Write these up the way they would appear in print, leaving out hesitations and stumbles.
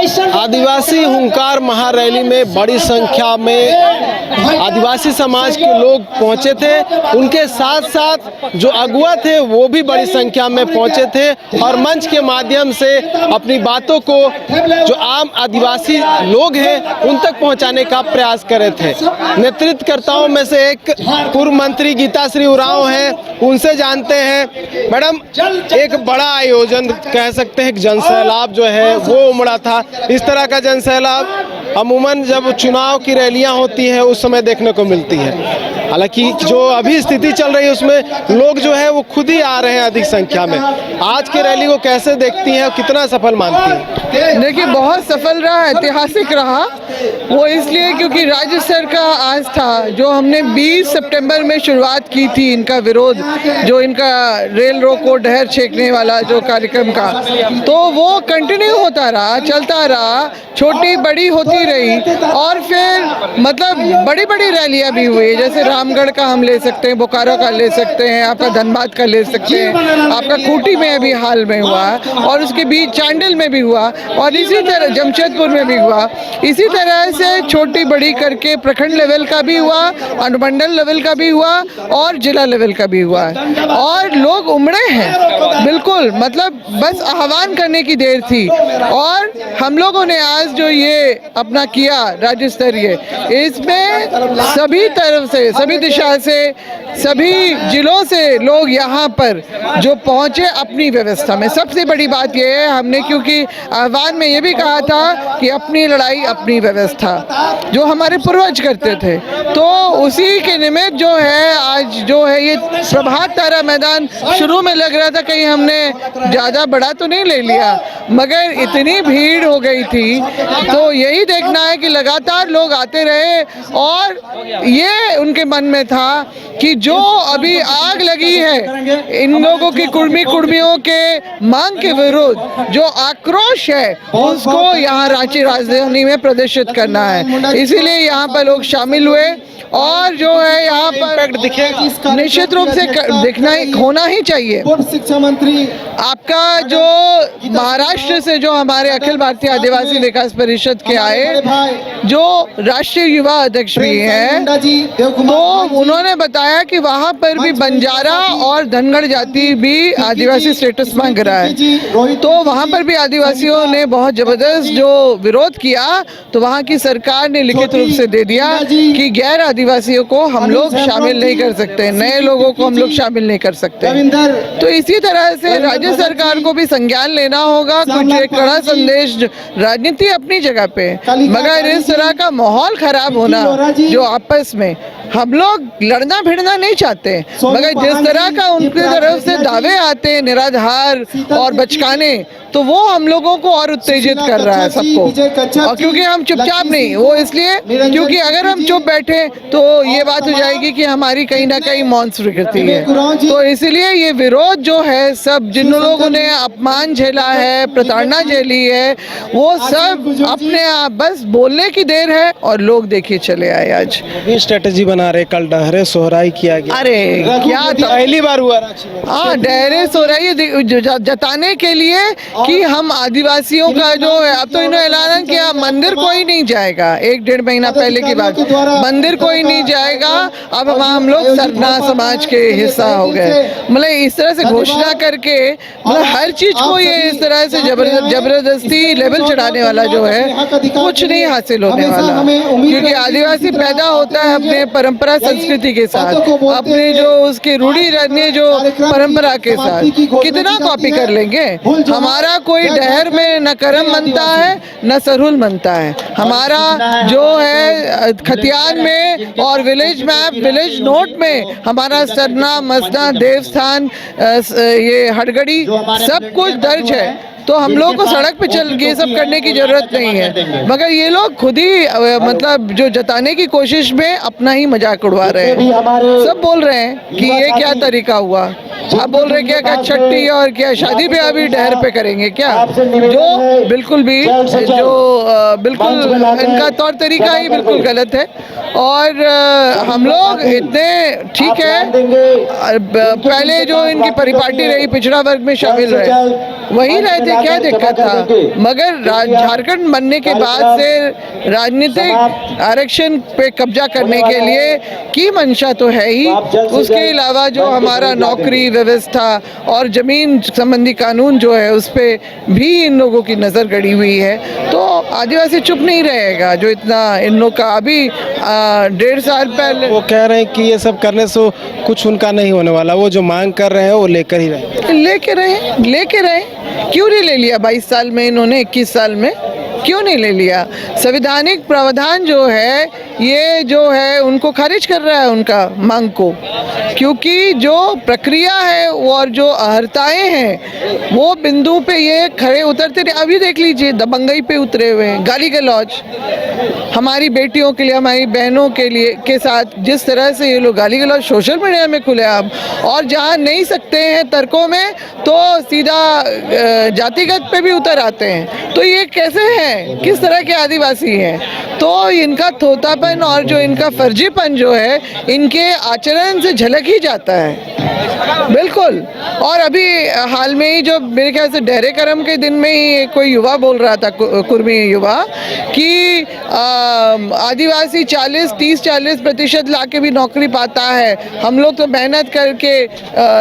आदिवासी हुंकार महारैली में बड़ी संख्या में आदिवासी समाज के लोग पहुंचे थे। उनके साथ साथ जो अगुवा थे वो भी बड़ी संख्या में पहुंचे थे और मंच के माध्यम से अपनी बातों को जो आम आदिवासी लोग हैं उन तक पहुंचाने का प्रयास कर रहे थे। नेतृत्वकर्ताओं में से एक पूर्व मंत्री गीताश्री उरांव हैं, उनसे जानते हैं। मैडम, एक बड़ा आयोजन कह सकते हैं, जनसैलाब जो है वो उमड़ा था। इस तरह का जनसैलाब अमूमन जब चुनाव की रैलियां होती हैं उस समय देखने को मिलती है। हालांकि जो अभी स्थिति चल रही है उसमें लोग जो है वो खुद ही आ रहे हैं अधिक संख्या में। आज की रैली को कैसे देखती हैं और कितना सफल मानती हैं? देखिए, बहुत सफल रहा, ऐतिहासिक रहा। वो इसलिए क्योंकि राज्य स्तर का आज था, जो हमने 20 सितंबर में शुरुआत की थी इनका विरोध, जो इनका रेल रोको डहर छेकने वाला जो कार्यक्रम का, तो वो कंटिन्यू होता रहा, चलता रहा, छोटी बड़ी होती रही। और फिर मतलब बड़ी बड़ी रैलियां भी हुई, जैसे रामगढ़ का हम ले सकते हैं, बोकारो का ले सकते हैं, आपका धनबाद का ले सकते हैं, आपका खूंटी में अभी हाल में हुआ और उसके बीच चांडिल में भी हुआ और इसी तरह जमशेदपुर में भी हुआ। इसी तरह से छोटी बड़ी करके प्रखंड लेवल का भी हुआ, अनुमंडल लेवल का भी हुआ और जिला लेवल का भी हुआ और लोग उमड़े हैं। बिल्कुल, मतलब बस आह्वान करने की देर थी। और हम लोगों ने आज जो ये अपना किया राज्य स्तरीय, इसमें सभी तरफ से, सभी दिशा से, सभी जिलों से लोग यहाँ पर जो पहुँचे अपनी व्यवस्था में। सबसे बड़ी बात यह है, हमने क्योंकि आह्वान में ये भी कहा था कि अपनी लड़ाई अपनी व्यवस्था, जो हमारे पूर्वज करते थे, तो उसी के निमित्त जो है आज जो है ये प्रभात तारा मैदान शुरू में लग रहा था कहीं हमने ज़्यादा बड़ा तो नहीं ले लिया, मगर इतनी भीड़ हो गई थी। तो यही देखना है कि लगातार लोग आते रहे और ये उनके मन में था कि जो अभी आग लगी है इन लोगों की कुर्मियों के मांग के विरुद्ध, जो आक्रोश है उसको यहाँ रांची राजधानी में प्रदर्शित करना है। इसीलिए यहाँ पर लोग शामिल हुए और जो है यहाँ पर निश्चित रूप से दिखना होना ही चाहिए। शिक्षा मंत्री आपका जो महाराष्ट्र से जो हमारे अखिल भारतीय आदिवासी विकास परिषद के आए, जो राष्ट्रीय युवा अध्यक्ष भी हैं, तो उन्होंने बताया कि वहाँ पर भी बंजारा और धनगढ़ जाति भी आदिवासी स्टेटस मांग रहा है। तो वहाँ पर भी आदिवासियों ने बहुत जबरदस्त जो विरोध किया, तो वहाँ की सरकार ने लिखित रूप से दे दिया कि गैर आदिवासियों को हम लोग शामिल नहीं कर सकते, नए लोगों को हम लोग शामिल नहीं कर सकते। तो इसी तरह से राज्य सरकार को भी संज्ञान लेना होगा। कुछ एक कड़ा संदेश, राजनीति अपनी जगह पे, मगर इस तरह का माहौल खराब होना, जो आपस में हम लोग लड़ना भिड़ना नहीं चाहते, मगर जिस तरह का उनकी तरफ से दावे आते हैं निराधार और बचकाने, तो वो हम लोगों को और उत्तेजित कर रहा है सबको। और क्योंकि हम चुपचाप नहीं, वो इसलिए क्योंकि अगर हम चुप बैठे तो ये बात हो जाएगी कि हमारी कहीं ना कहीं मौन स्वीकृति है। तो इसलिए ये विरोध जो है, सब जिन लोगों ने अपमान झेला है, प्रताड़ना झेली है, वो सब अपने आप बस बोलने की देर है और लोग देखिए चले आए। आज स्ट्रेटेजी बना रहे, कल डहरे सोहराई किया गया। अरे क्या पहली बार हुआ। हाँ, डहरे सोहराई जताने के लिए कि हम आदिवासियों का जो है, अब तो इन्होंने ऐलान किया मंदिर कोई नहीं जाएगा, 1-1.5 महीना पहले की बात, मंदिर कोई नहीं जाएगा, अब हम लोग सरना समाज के हिस्सा हो गए। मतलब इस तरह से घोषणा करके, मतलब हर चीज को ये इस तरह से जबरदस्ती लेवल चढ़ाने वाला जो है, कुछ नहीं हासिल होने वाला। क्योंकि आदिवासी पैदा होता है अपने परंपरा संस्कृति के साथ, अपने जो उसके रूढ़ी रहने जो परंपरा के साथ, कितना कॉपी कर लेंगे। हमारा कोई डहर में न करम बनता है न सरहुल बनता है। हमारा जो है खतियान में और विलेज मैप, विलेज नोट में हमारा सरना, मसना, देवस्थान, ये हड़गड़ी सब कुछ दर्ज है। तो हम लोग को सड़क पे चल ये सब करने की जरूरत नहीं है, मगर ये लोग खुद ही मतलब जो जताने की कोशिश में अपना ही मजाक उड़वा रहे हैं। सब बोल रहे हैं कि ये क्या तरीका हुआ, अब बोल रहे क्या छठी और क्या शादी ब्याह भी डहर पे करेंगे क्या, जो बिल्कुल भी जो बिल्कुल इनका तौर तरीका ही बिल्कुल गलत है। और हम लोग इतने ठीक है, पहले जो इनकी परिपाटी रही पिछड़ा वर्ग में शामिल रहे, वही रहे थे, क्या दिक्कत था। मगर झारखंड बनने के बाद से राजनीतिक आरक्षण पे कब्जा करने के लिए की मंशा तो है ही, उसके अलावा जो हमारा नौकरी व्यवस्था और जमीन संबंधी कानून जो है उस पे भी इन लोगों की नज़र गड़ी हुई है। तो आदिवासी चुप नहीं रहेगा, जो इतना इन लोग का अभी 1.5 साल पहले वो कह रहे हैं कि ये सब करने से कुछ उनका नहीं होने वाला, वो जो मांग कर रहे हैं वो लेकर ही रहे। लेके रहे क्यों नहीं ले लिया 22 साल में इन्होंने, 21 साल में क्यों नहीं ले लिया? संवैधानिक प्रावधान जो है ये जो है उनको खारिज कर रहा है उनका मांग को, क्योंकि जो प्रक्रिया है और जो अहर्ताएं हैं वो बिंदु पे ये खड़े उतरते रहे। अभी देख लीजिए दबंगई पे उतरे हुए हैं, गाली गलौज हमारी बेटियों के लिए, हमारी बहनों के लिए के साथ जिस तरह से ये लोग गाली गलौज सोशल मीडिया में खुलेआम, और जहाँ नहीं सकते हैं तर्कों में तो सीधा जातिगत पे भी उतर आते हैं। तो ये कैसे हैं, किस तरह के आदिवासी हैं? तो इनका थोतापन और जो इनका फर्जीपन जो है इनके आचरण से झलक ही जाता है बिल्कुल। और अभी हाल में ही जो मेरे ख्याल से डेरे करम के दिन में ही कोई युवा बोल रहा था, कुर्मी युवा, कि आदिवासी 30-40% ला के भी नौकरी पाता है, हम लोग तो मेहनत करके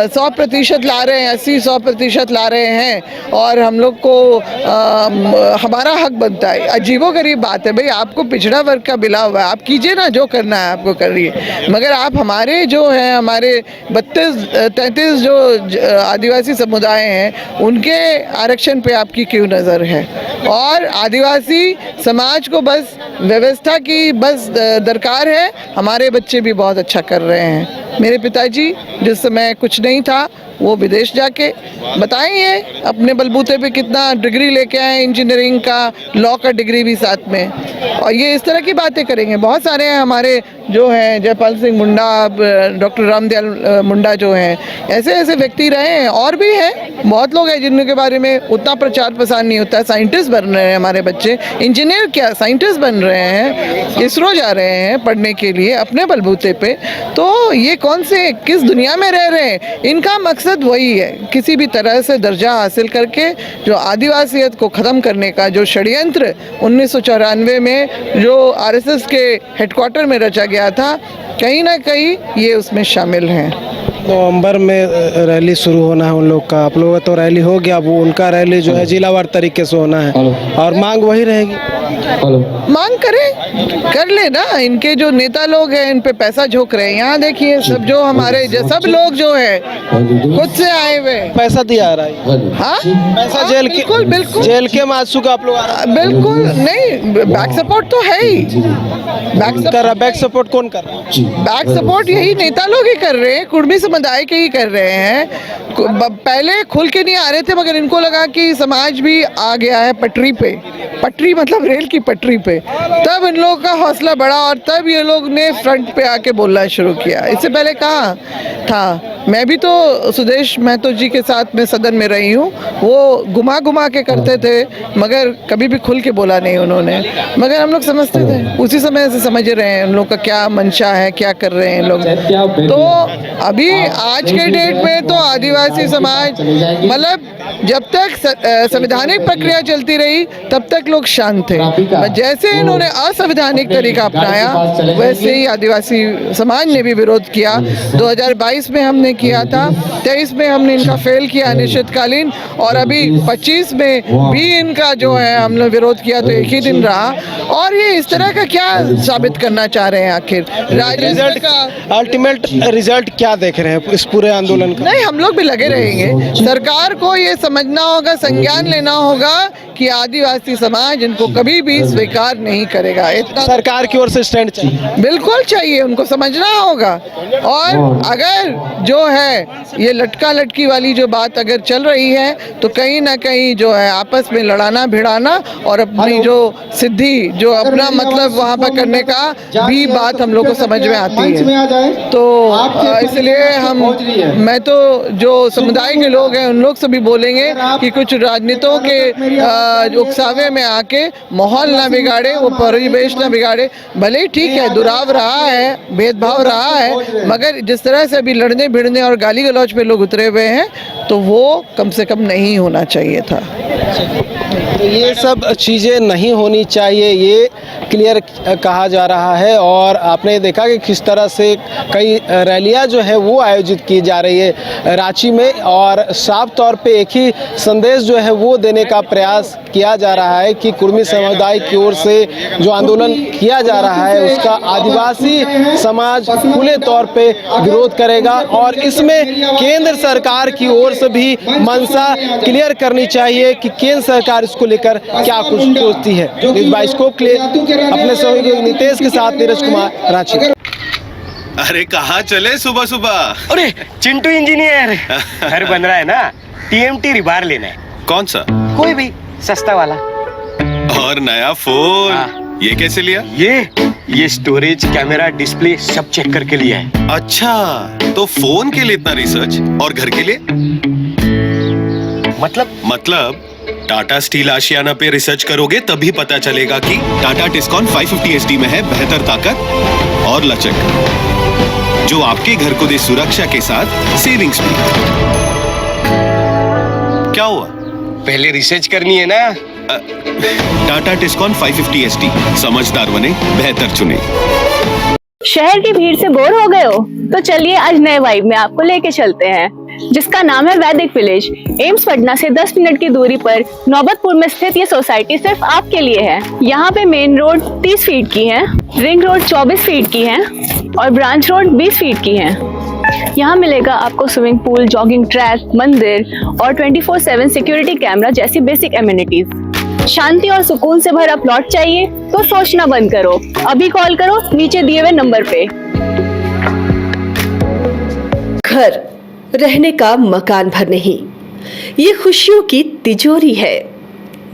100% ला रहे हैं, 80-100% ला रहे हैं और हम लोग को हमारा हक बनता है। अजीबोगरीब बात है भाई, आपको पिछड़ा वर्ग का मिला हुआ है, आप कीजिए ना, जो करना है आपको करिए, मगर आप हमारे जो हैं हमारे 32-33 जो आदिवासी समुदाय हैं उनके आरक्षण पे आपकी क्यों नज़र है? और आदिवासी समाज को बस व्यवस्था की बस दरकार है। हमारे बच्चे भी बहुत अच्छा कर रहे हैं। मेरे पिताजी जिस समय कुछ नहीं था वो विदेश जाके बताएंगे अपने बलबूते पे कितना डिग्री लेके आए, इंजीनियरिंग का, लॉ का डिग्री भी साथ में, और ये इस तरह की बातें करेंगे। बहुत सारे हैं हमारे जो हैं, जयपाल सिंह मुंडा, डॉक्टर रामदयाल मुंडा जो हैं, ऐसे ऐसे व्यक्ति रहे हैं और भी हैं, बहुत लोग हैं जिनके बारे में उतना प्रचार प्रसार नहीं होता है। साइंटिस्ट बन रहे हैं हमारे बच्चे, इंजीनियर क्या साइंटिस्ट बन रहे हैं, इसरो जा रहे हैं पढ़ने के लिए अपने बलबूते पे। तो ये कौन से किस दुनिया में रह रहे हैं? इनका मकसद वही है, किसी भी तरह से दर्जा हासिल करके जो आदिवासियत को ख़त्म करने का जो षड्यंत्र 1994 में जो आरएसएस के हेडक्वार्टर में रचा गया था, कहीं ना कहीं ये उसमें शामिल हैं। नवंबर में रैली शुरू होना है उन लोग का, आप लोगों का तो रैली हो गया, वो उनका रैली जो है जिलावार तरीके से होना है और मांग वही रहेगी। मांग करें, कर ले ना, इनके जो नेता लोग हैं इन पे पैसा झोंक रहे हैं। यहाँ देखिए सब जो हमारे सब लोग जो है खुद से आए हुए पैसा दिया आ रहा है, हाँ पैसा जेल के बिल्कुल जेल के मासू का आप लोग बिल्कुल नहीं, बैक सपोर्ट तो है ही। बैक सपोर्ट कौन कर रहा है? बैक सपोर्ट यही नेता लोग ही कर रहे हैं, कुर्मी समुदाय के ही कर रहे हैं। पहले खुल के नहीं आ रहे थे, मगर इनको लगा कि समाज भी आ गया है पटरी पे, पटरी मतलब रेल की पटरी पे, तब इन लोगों का हौसला बढ़ा और तब ये लोग ने फ्रंट पे आके बोलना शुरू किया। इससे पहले कहाँ था? मैं भी तो सुदेश महतो जी के साथ में सदन में रही हूँ, वो घुमा घुमा के करते थे मगर कभी भी खुल के बोला नहीं उन्होंने, मगर हम लोग समझते थे, उसी समय से समझ रहे हैं उन लोग का क्या मंशा है, क्या कर रहे हैं लोग। तो अभी आज के डेट में तो आदिवासी समाज मतलब जब तक संवैधानिक प्रक्रिया चलती रही तब तक लोग शांत थे, जैसे इन्होंने असंवैधानिक तरीका अपनाया वैसे ही आदिवासी समाज ने भी विरोध किया। 2022 में हमने किया था, 23 में हमने इनका फेल किया अनिश्चितकालीन, और अभी 25 में भी इनका जो है हमने विरोध किया तो एक ही दिन रहा। और ये इस तरह का क्या साबित करना चाह रहे हैं आखिर? रिजल्ट का अल्टीमेट रिजल्ट क्या देख रहे हैं इस पूरे आंदोलन का? नहीं, हम लोग भी लगे रहेंगे। सरकार को ये समझना होगा, संज्ञान लेना होगा कि आदिवासी समाज इनको कभी भी स्वीकार नहीं करेगा। इतना सरकार की ओर से स्टैंड चाहिए, बिल्कुल चाहिए, उनको समझना होगा। और अगर जो है ये लटका लटकी वाली जो बात अगर चल रही है तो कहीं ना कहीं जो है आपस में लड़ाना भिड़ाना और अपनी जो सिद्धि जो अपना मतलब वहाँ पर करने करने का भी बात हम लोग को समझ में आती है। तो इसलिए मैं तो जो समुदाय के लोग हैं उन लोग से भी बोलेंगे कि कुछ राजनीतियों के उकसावे में आके माहौल ना बिगाड़े, वो परिवेश ना बिगाड़े। भले ही ठीक है, दुराव रहा है, भेदभाव रहा है, मगर जिस तरह से अभी लड़ने भिड़ने और गाली गलौज पे लोग उतरे हुए हैं तो वो कम से कम नहीं होना चाहिए था। तो ये सब चीज़ें नहीं होनी चाहिए, ये क्लियर कहा जा रहा है। और आपने देखा कि किस तरह से कई रैलियां जो है वो आयोजित की जा रही है रांची में, और साफ तौर पे एक ही संदेश जो है वो देने का प्रयास किया जा रहा है कि कुर्मी समुदाय की ओर से जो आंदोलन किया जा रहा है उसका आदिवासी समाज खुले तौर पे विरोध करेगा, और इसमें केंद्र सरकार की ओर से भी मंशा क्लियर करनी चाहिए कि केंद्र सरकार इसको लेकर क्या कुछ सोचती है। इस बाइस्कोप के लिए अपने सहयोगी नितेश के साथ नीरज कुमार, रांची। अरे कहाँ चले सुबह सुबह? अरे चिंटू इंजीनियर, घर बन रहा है ना, टीएमटी रिबार लेना है। कौन सा? कोई भी सस्ता वाला। और नया फोन? हाँ। ये कैसे लिया? ये स्टोरेज, कैमरा, डिस्प्ले सब चेक करके लिया है। अच्छा, तो फोन के लिए इतना रिसर्च और घर के लिए? मतलब टाटा स्टील आशियाना पे रिसर्च करोगे तभी पता चलेगा कि टाटा टिस्कॉन 550 SD में है बेहतर ताकत और लचक, जो आपके घर को दे सुरक्षा के साथ सेविंग्स भी। क्या हुआ? पहले रिसर्च करनी है ना। टाटा टिस्कॉन 550 SD, समझदार बने, बेहतर चुने। शहर की भीड़ से बोर हो गए हो? तो चलिए आज नए वाइब में आपको लेके चलते हैं, जिसका नाम है वैदिक विलेज। एम्स पटना से 10 मिनट की दूरी पर नौबतपुर में स्थित ये सोसाइटी सिर्फ आपके लिए है। यहाँ पे मेन रोड 30 फीट की है, रिंग रोड 24 फीट की है और ब्रांच रोड 20 फीट की है। यहाँ मिलेगा आपको स्विमिंग पूल, जॉगिंग ट्रैक, मंदिर और 24/7 सिक्योरिटी कैमरा जैसी बेसिक एमिनिटीज। शांति और सुकून से भरा प्लॉट चाहिए तो सोचना बंद करो, अभी कॉल करो नीचे दिए हुए नंबर पे। घर रहने का मकान भर नहीं, ये खुशियों की तिजोरी है।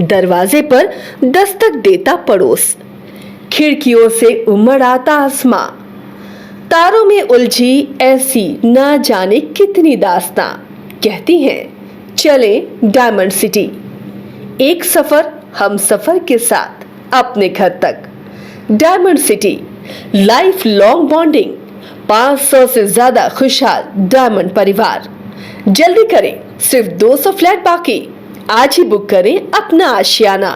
दरवाजे पर दस्तक देता पड़ोस, खिड़कियों से उमड़ आता आसमां, तारों में उलझी ऐसी ना जाने कितनी दास्तां। कहती हैं चले डायमंड सिटी, एक सफर हम सफर के साथ अपने घर तक। Diamond city, life long bonding, 500 से ज्यादा खुशहाल डायमंड परिवार। जल्दी करें, सिर्फ 200 फ्लैट बाकी। आज ही बुक करें अपना आशियाना।